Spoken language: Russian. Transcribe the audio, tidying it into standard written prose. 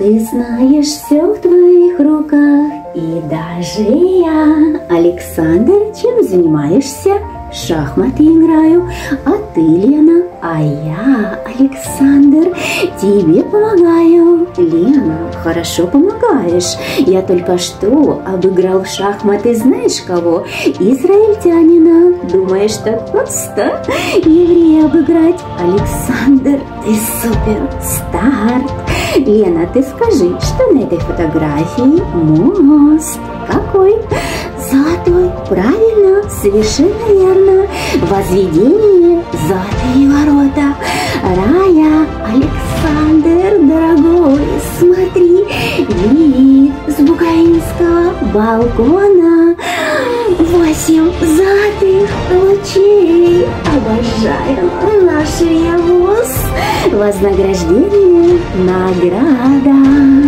Ты знаешь, все в твоих руках, и даже я. Александр, чем занимаешься? Шахматы играю. А ты, Лена? А я, Александр, тебе помогаю. Лена, хорошо помогаешь. Я только что обыграл в шахматы знаешь кого? Израильтянина. Думаешь, так просто еврея обыграть? Александр, ты супер. Старт. Лена, ты скажи, что на этой фотографии? Мост. Какой? Золотой. Правильно, совершенно верно. Возведение. Золотые ворота. Рая. Александр, дорогой, смотри. Вид с буковинского балкона. 8 золотых лучей. Обожаем наш ревоз. Вознаграждение. Награда.